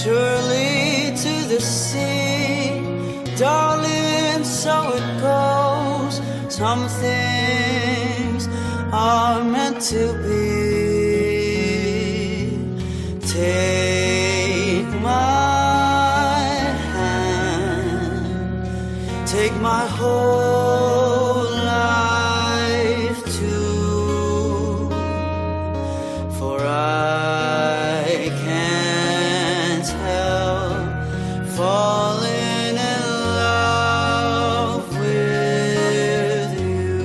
surely to the sea. Darling, so it goes. Some things are meant to be. Take my hand, take my whole life too, for I can't help falling in love with you.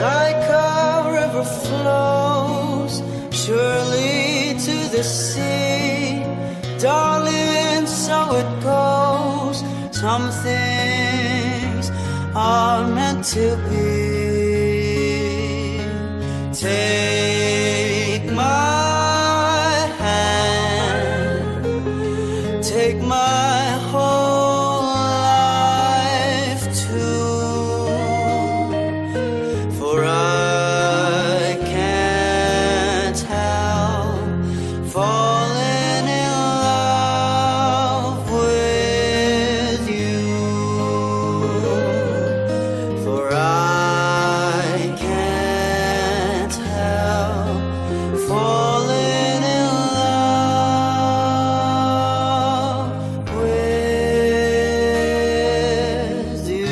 Like a river flows surely to the sea. Darling, so it goes. Some things are meant to be. Take my hand, take my whole life too, for I can't help falling in love with you. For I can't help falling in love with you.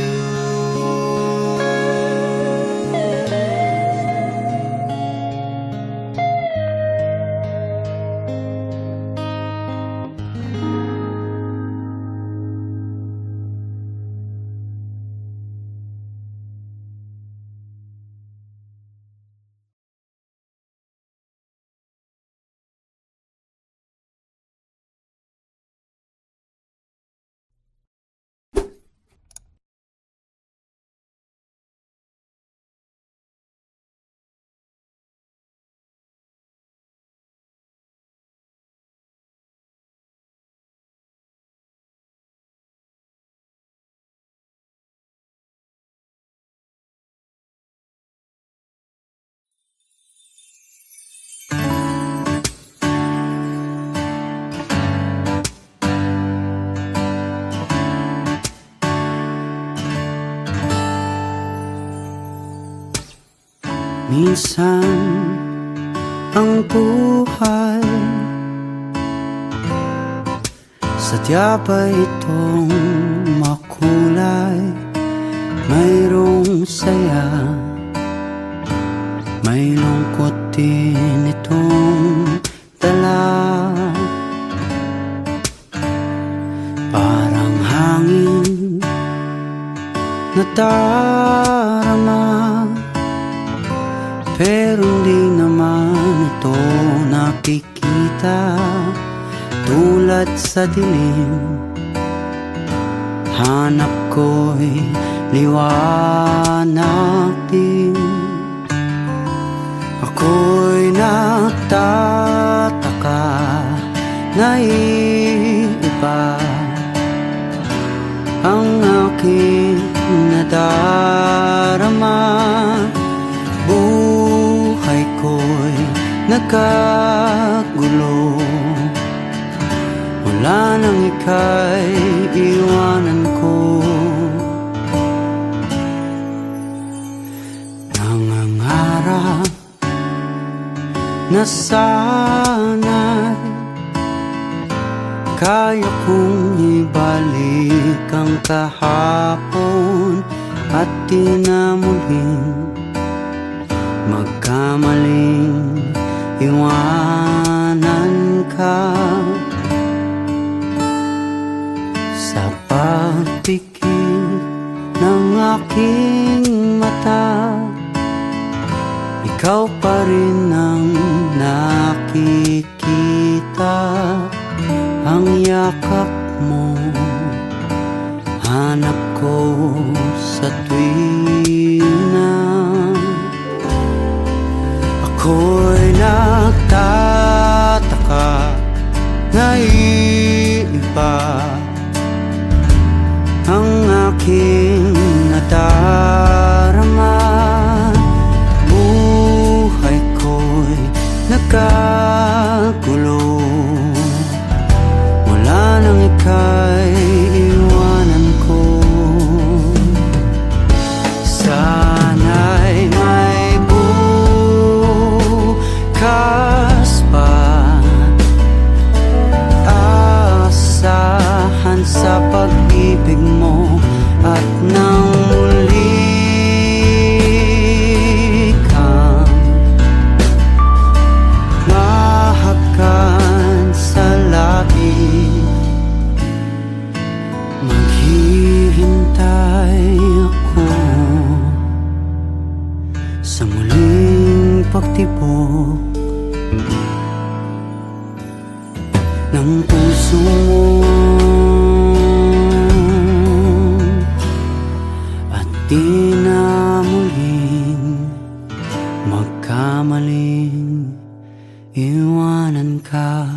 Minsan ang buhay sadya ba itong makulay? Mayroong saya, may lungkot din itong dala. Parang hangin na darama, pero hindi naman ito nakikita. Tulad sa dilim, hanap ko'y liwanag din. Ako'y nagtataka na iba ang aking nadarama. Buhay ko'y nagkagulo, wala nang ika'y iwanan ko. Nangangarap na sana'y kaya kong ibalik ang kahapon at di na muling magkamaling iwanan ka. Sa pagpikit ng aking mata, ikaw pa rin ang nakikita. Ang yakap mo. Hanap ko sa tuwina ako'y nagtataka, naiiba ang aking nadarama. Buhay ko'y nagkagulo, wala nang ika'y iwanan ko. Sana'y may bukas pa, asahan sa pag-ibig mo at nang muli kang mahakan sa labi. Maghihintay ako sa muling pagtibok ng puso mo, at di na muling magkamaling iwanan ka.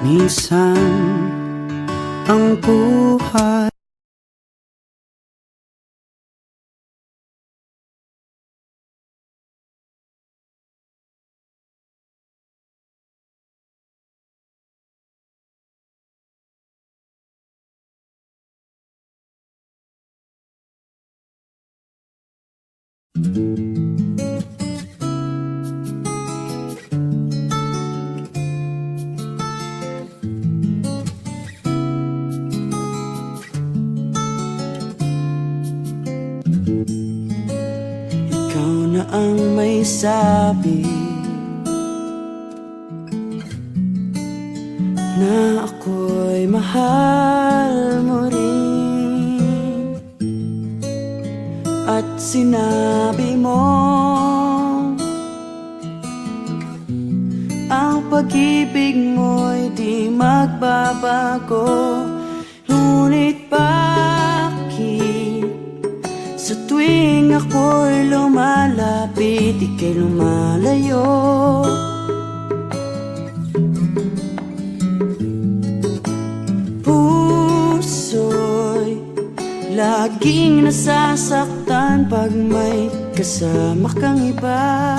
Minsan ang buhay ikaw na ang may sabi na ako'y mahal mo rin, at sinabi mo ang pag-ibig mo'y di magbabago. Ngunit bakit sa tuwing ako'y lumalapit, ika'y lumalayo? Puso'y laging nasasaktan pag may kasama kang iba.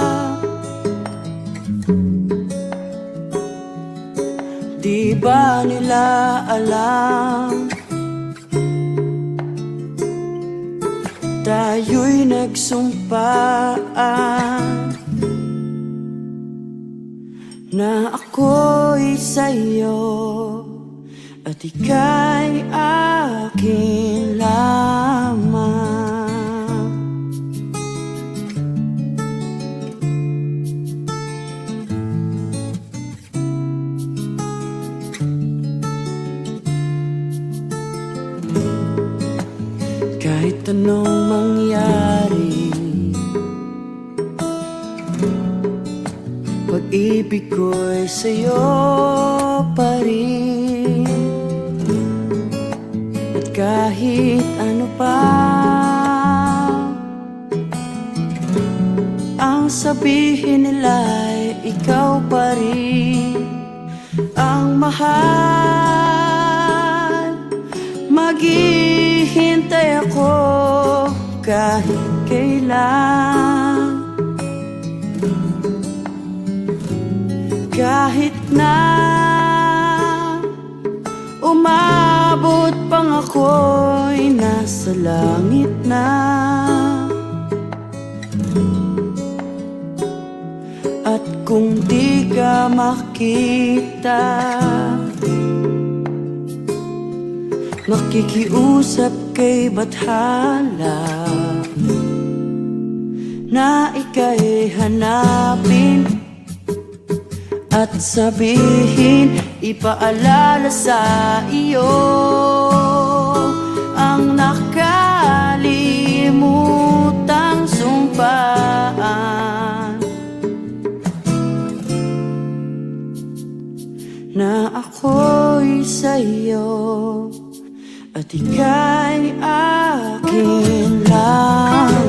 Di ba nila alam tayo'y nagsumpaan na ako'y sa'yo at ika'y akin lamang. Kahit anong mangyari, pag-ibig ko'y sa'yo pa rin. At kahit ano pa ang sabihin nila'y ikaw pa rin ang mahal. Maghihintay ako kahit kailan, kahit na umabot pang ako'y nasa langit na. At kung di ka makita, makikiusap kay bathala na ika'y hanapin at sabihin, ipaalala sa iyo ang nakalimutang sumpaan na ako'y sa'yo at ika'y akin lamang.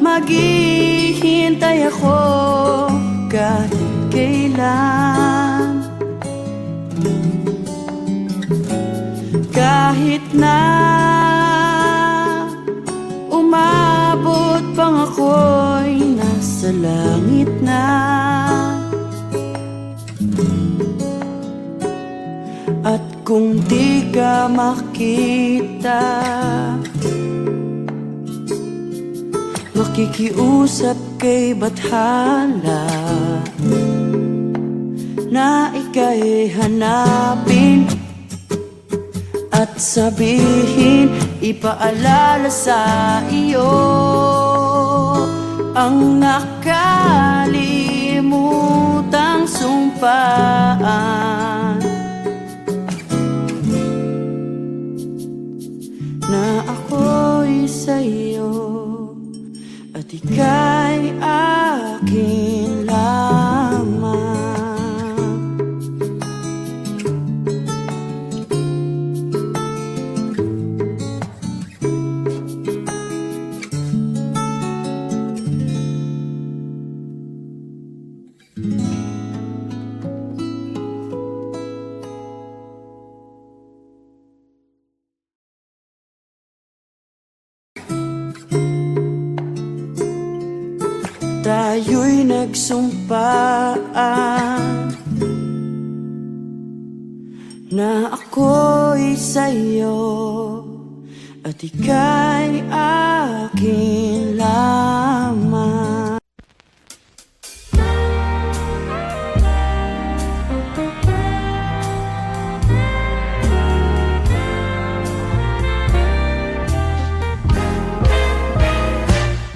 Maghihintay ako kahit kailan, kahit na umabot pang ako'y nasa langit na. At kung di ka makita, makikiusap kay bathala na ika'y hanapin at sabihin, ipaalala sa iyo ang nakalimutang sumpaan na ako'y sa'yo at ika'y akin lamang. Tayo'y nagsumpaan na ako'y sa'yo at ika'y akin lamang.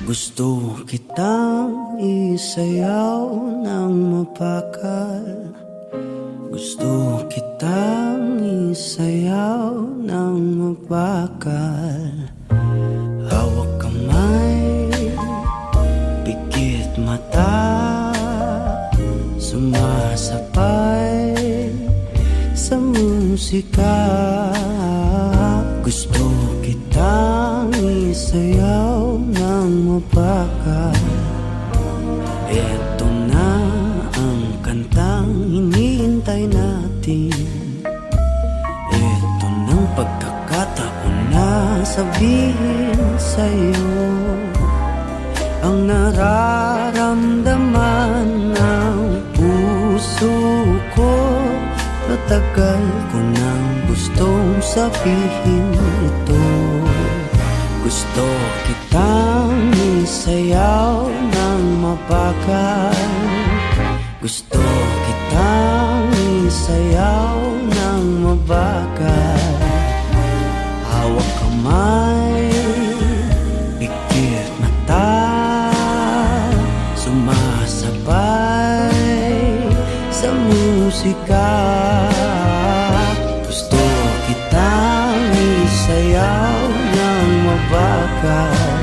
Gusto kitang isayaw ng mapakal, gusto kitang isayaw ng mapakal. Hawak kamay, pikit mata, sumasabay sa musika. Gusto kitang isayaw ng mapakal. Eto na ang kantang hinihintay natin. Eto ng pagkakataon na sabihin sa'yo ang nararamdaman ng puso ko. Matagal ko nang gustong sabihin ito. Gusto kitang isayaw ng mapakal, gusto kitang isayaw ng mabakal. Hawak kamay, pikit mata, sumasabay sa musika. Gusto kitang isayaw ng mabakal.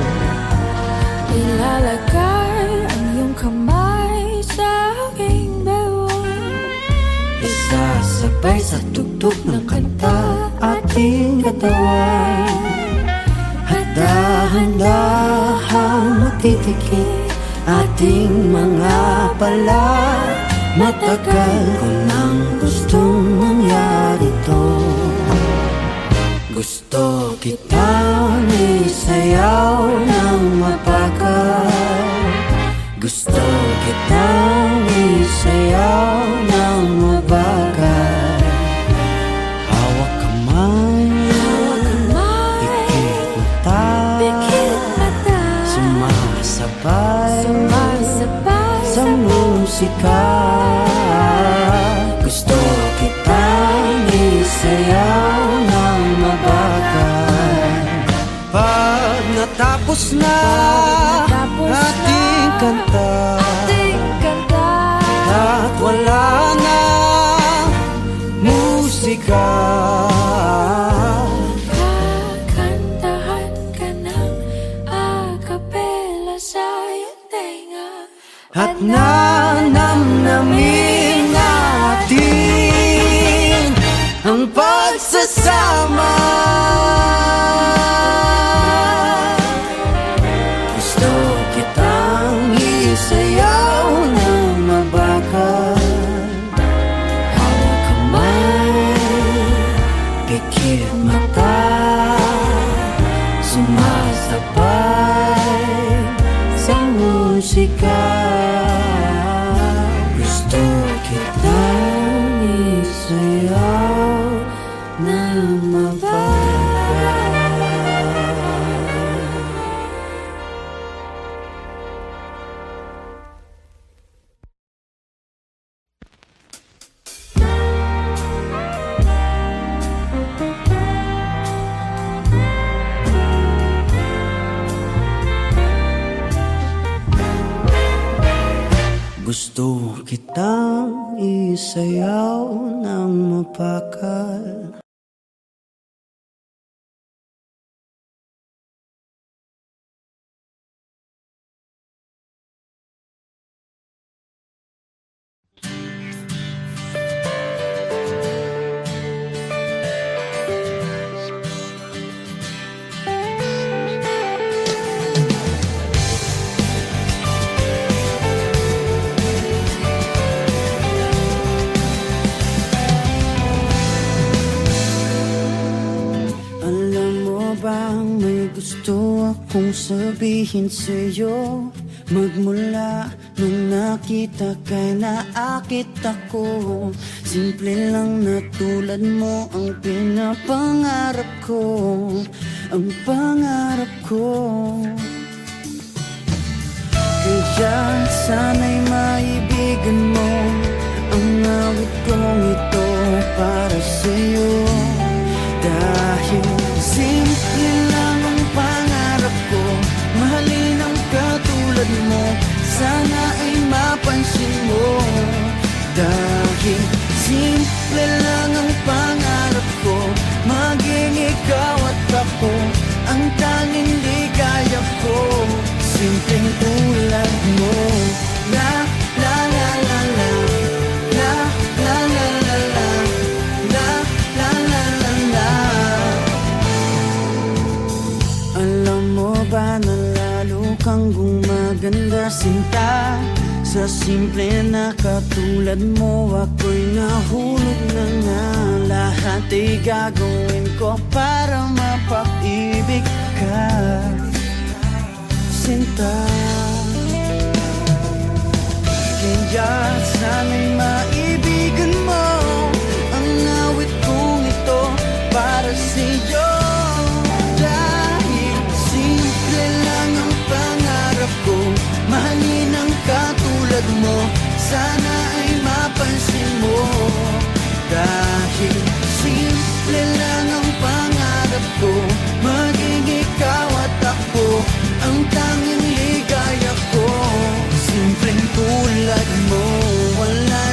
Ilalagay ang iyong kamay sa aking bewang, Isasabay sa tugtog ng kanta ating katawan. At dahan-dahang matitikip ating mga pala Matagal ko nang gustong mangyari to. Gusto kitang isayaw ng mapagal. Gusto kitang isayaw ng mabagal. Hawak kamay, pikit mata, sumasabay sa musika. Gusto kitang isayaw ng mabagal. Pag natapos na ating kanta, at wala na musika, kakantahan ka ng acapella sa iyong tenga. at nanamnamin natin ang pagsasama. Gusto kitang isayaw ng mabagal. Hawak kamay, pikit mata, sumasabay sa musika. Gusto kitang isayaw ng mabagal. Gusto kitang isayaw ng mapagal. Bang may gusto akong sabihin sa'yo, magmula nung nakita kay naakit ako. Simple lang na tulad mo ang pinapangarap ko, ang pangarap ko. Kaya sana'y maibigan mo ang awit kong ito para sa'yo. Dahil simple lang ang pangarap ko, mahalin ang katulad mo, sana ay mapansin mo. Dahil simple lang ang pangarap ko, maging ikaw at ako ang tanging ligaya ko. Simpleng tulad mo. La la la la la, la la la la la, la la la la la. Alam mo ba na lalo kang gumaganda, sinta, sa simple na katulad mo. Ako'y nahulog na nga, lahat ay gagawin ko para mapag-ibig ka, sinta. Kaya sana'y maibigan mo ang awit kong ito para sa'yo. Dahil simple lang ang pangarap ko, mahalin ang katulad mo, sana ay mapansin mo. Dahil simple lang ang pangarap ko, maging ikaw at ako ang tanging ligaya ko. Simpleng tulad mo, wala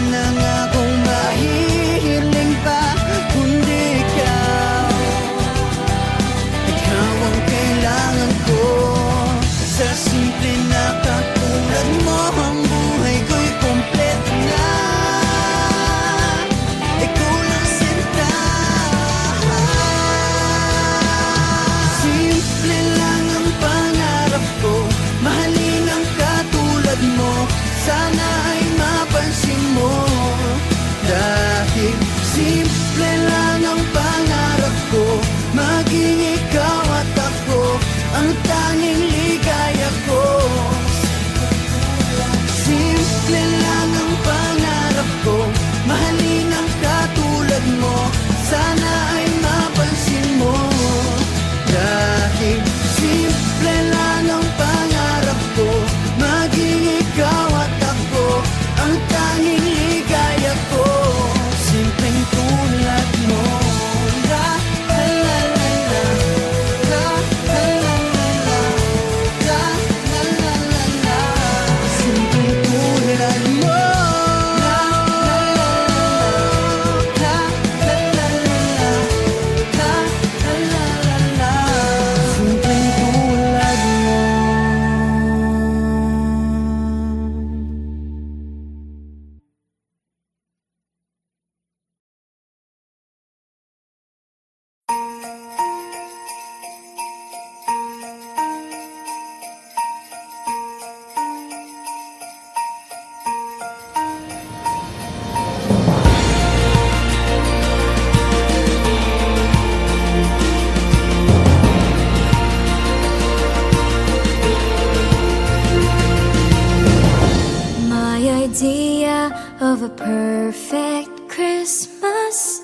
a perfect Christmas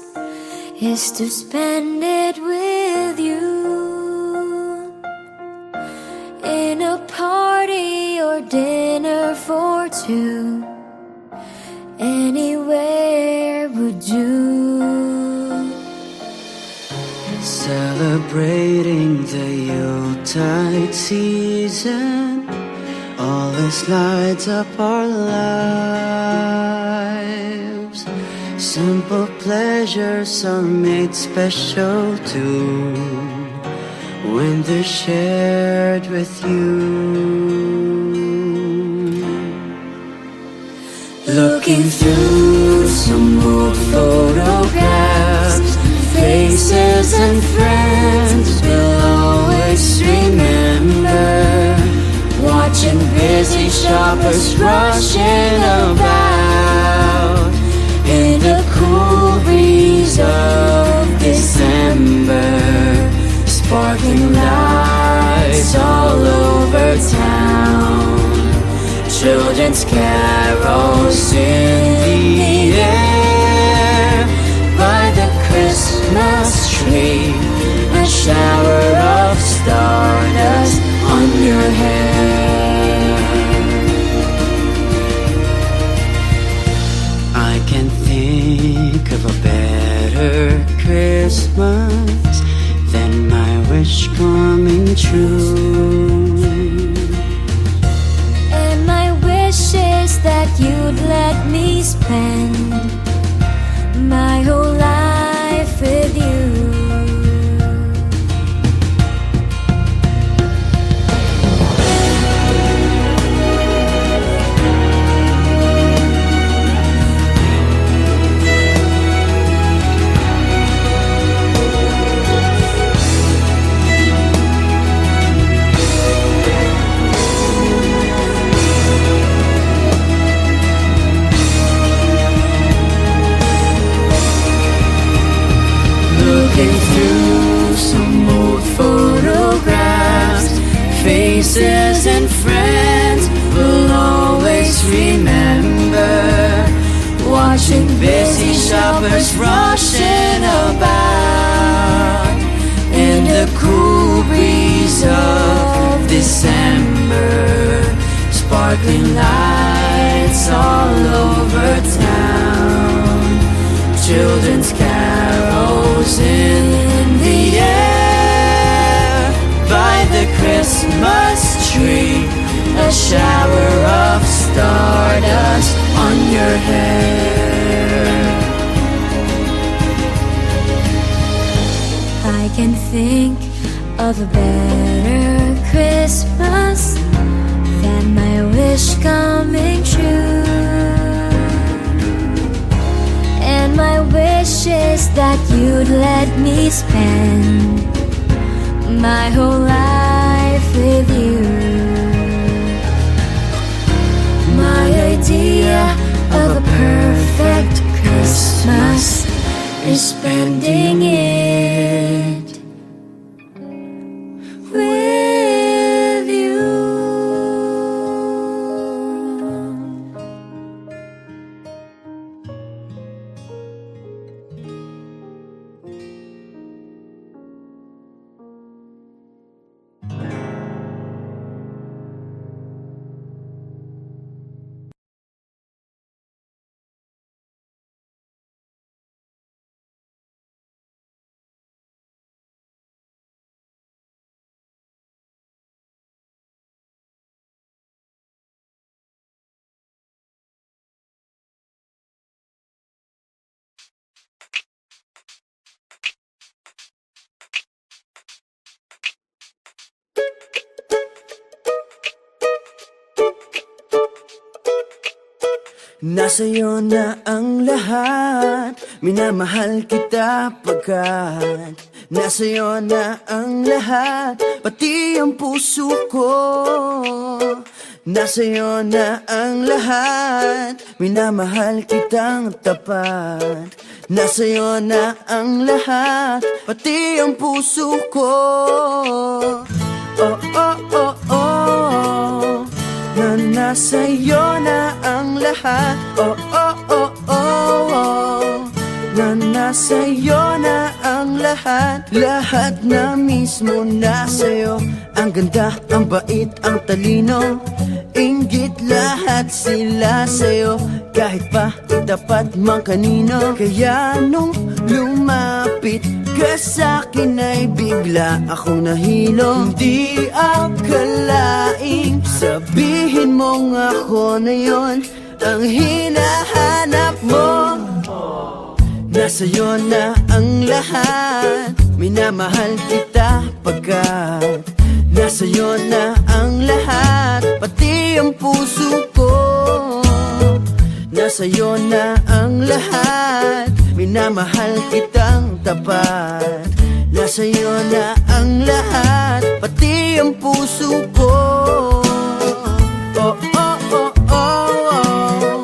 is to spend it with you, in a party or dinner for two. Anywhere would do. Celebrating the Yuletide season, all this lights up our lives. Simple pleasures are made special too when they're shared with you. Looking through some old photographs, faces and friends we'll always remember. Watching busy shoppers rushing about in the cool breeze of December. Sparkling lights all over town, children's carols in the air. By the Christmas tree, a shower of stardust on your hair. I can't think of a better Christmas than my wish coming true. That you'd let me spend my whole life with you. Looking through some old photographs, faces and friends we'll always remember. Watching busy shoppers rushing about in the cool breeze of December. Sparkling lights all over town, children's carols in the air. By the Christmas tree, a shower of stardust on your hair. I can think of a better Christmas than my wish coming true. And my wish is that you'd let me spend my whole life with you. My idea of a perfect Christmas is spending it with you. Nasa'yo na ang lahat, minamahal kita pagkat nasa'yo na ang lahat, pati ang puso ko. Nasa'yo na ang lahat, minamahal kitang tapat. Nasa'yo na ang lahat, pati ang puso ko. Oh, oh, oh, oh, na nasa'yo na ang lahat. Oh, oh, oh, sa'yo na ang lahat. Lahat na mismo na sa'yo. Ang ganda, ang bait, ang talino. Inggit lahat sila sa'yo. Kahit pa itapat mang kanino. Kaya nung lumapit ka sa'kin ay bigla akong nahilo. Hindi akalaing sabihin mong ako na yon ang hinahanap mo. Nasa'yo na ang lahat. Minamahal kita pagkat nasa'yo na ang lahat. Pati ang puso ko. Nasa'yo na ang lahat. Minamahal kitang tapat. Nasa'yo na ang lahat. Pati ang puso ko. Oh, oh, oh, oh, oh.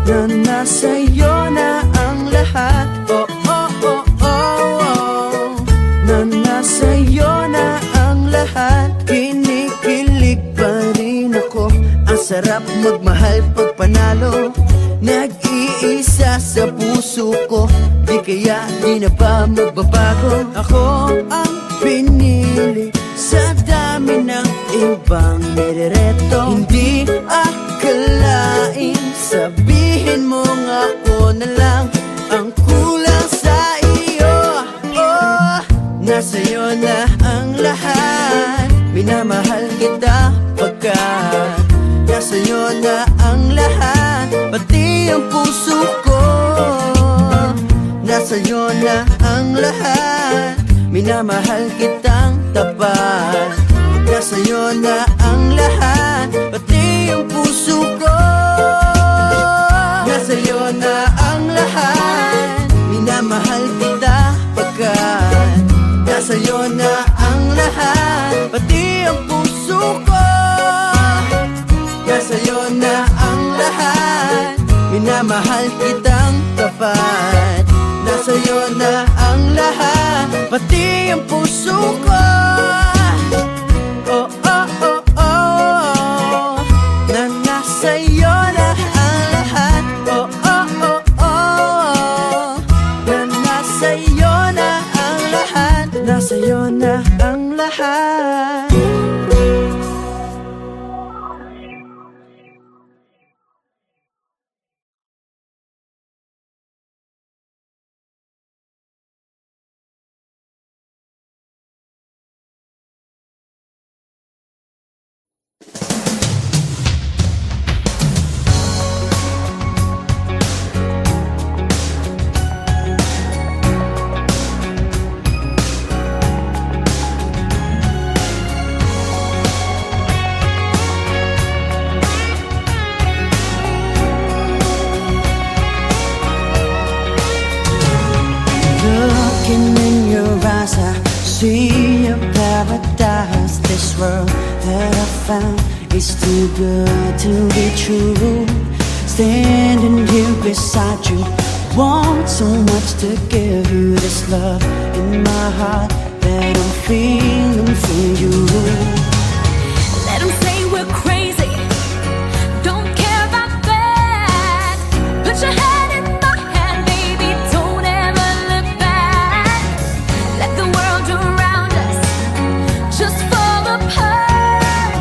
Na nasa'yo na ang lahat. Oh, oh, oh, oh, oh. Na nasa'yo na ang lahat. Kinikilig pa rin ako. Ang sarap magmahal pag panalo. Nag-iisa sa puso ko. Di kaya di na ba magbabago. Ako ang pinili sa dami ng ibang nirereto. Hindi akalain sabihin mo nga ako na lang ang kulang sa iyo. Oh, nasa'yo na ang lahat. Minamahal kita pagkat nasa'yo na ang lahat. Pati ang puso ko. Nasa'yo na ang lahat. Minamahal kitang tapat. Nasa'yo na ang lahat. Pati ang puso ko. Nasa'yo na ang lahat. Minamahal kita pagkat nasa'yo na ang lahat. Pati ang puso ko. Nasa'yo na ang lahat. Minamahal kitang tapat. Nasa'yo na ang lahat. Pati ang puso ko. Oh, oh, oh, oh. Na nasa'yo na ang lahat. Oh, oh, oh, oh. Na nasa'yo na ang lahat. Nasa'yo na ang lahat. Looking in your eyes, I see a paradise. This world that I found is too good to be true. Standing here beside you, want so much to give you this love in my heart that I'm feeling for you. Let 'em say we're crazy. Don't care about that. Put your head in my hand, baby. Don't ever look back. Let the world around us just fall apart.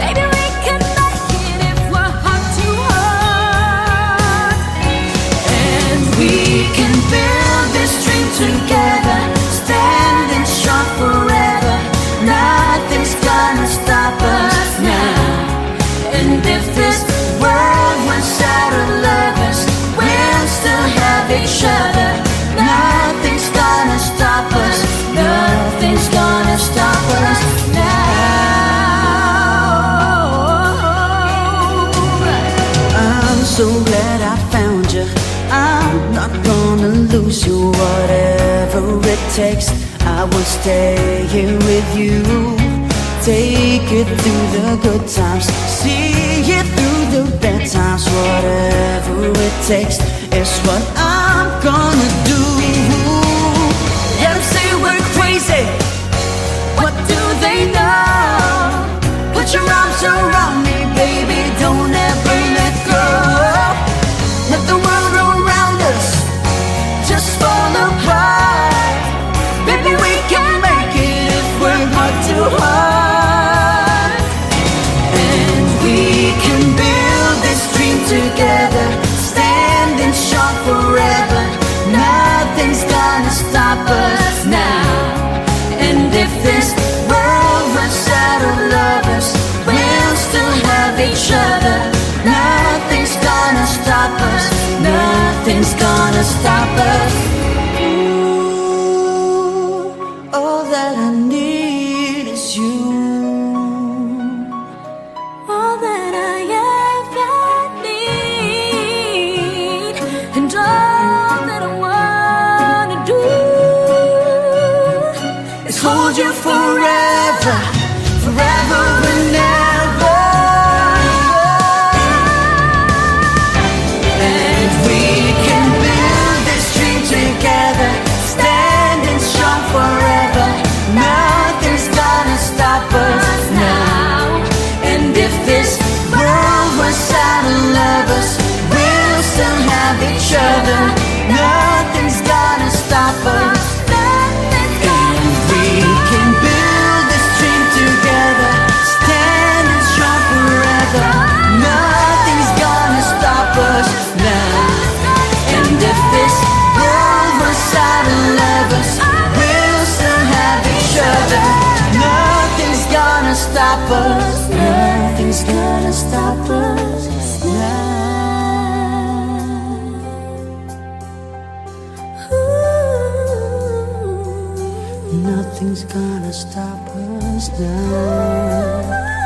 Baby, we can make it if we're heart to heart. And we can build this dream together, standing strong forever. Nothing's gonna stop us now. And if this world runs out of lovers, we'll still have each other. Nothing's gonna stop us. Nothing's gonna stop us now. I'm so glad I found you. I'm not gonna lose you. Whatever it takes, I will stay here with you. Take it through the good times, see it through the bad times. Whatever it takes is what I'm gonna do. Let 'em say we're crazy. What do they know? Put your arms around me, baby, don't ever let go. Let the world around us just fall apart. Nothing's gonna stop us. Ooh, all that I need is you. All that I ever need, and all that I wanna do Is hold you forever, forever and ever. And we can build this dream together, standing strong forever. Nothing's gonna stop us now. And if this world was out of lovers, we'll still have each other. Nothing's gonna stop us. And we can build this dream together, standing strong forever. Nothing's gonna stop us now. And if this world was out of lovers, we'll still have each other. Nothing's gonna stop us. Nothing's gonna stop us now. Nothing's gonna stop us now.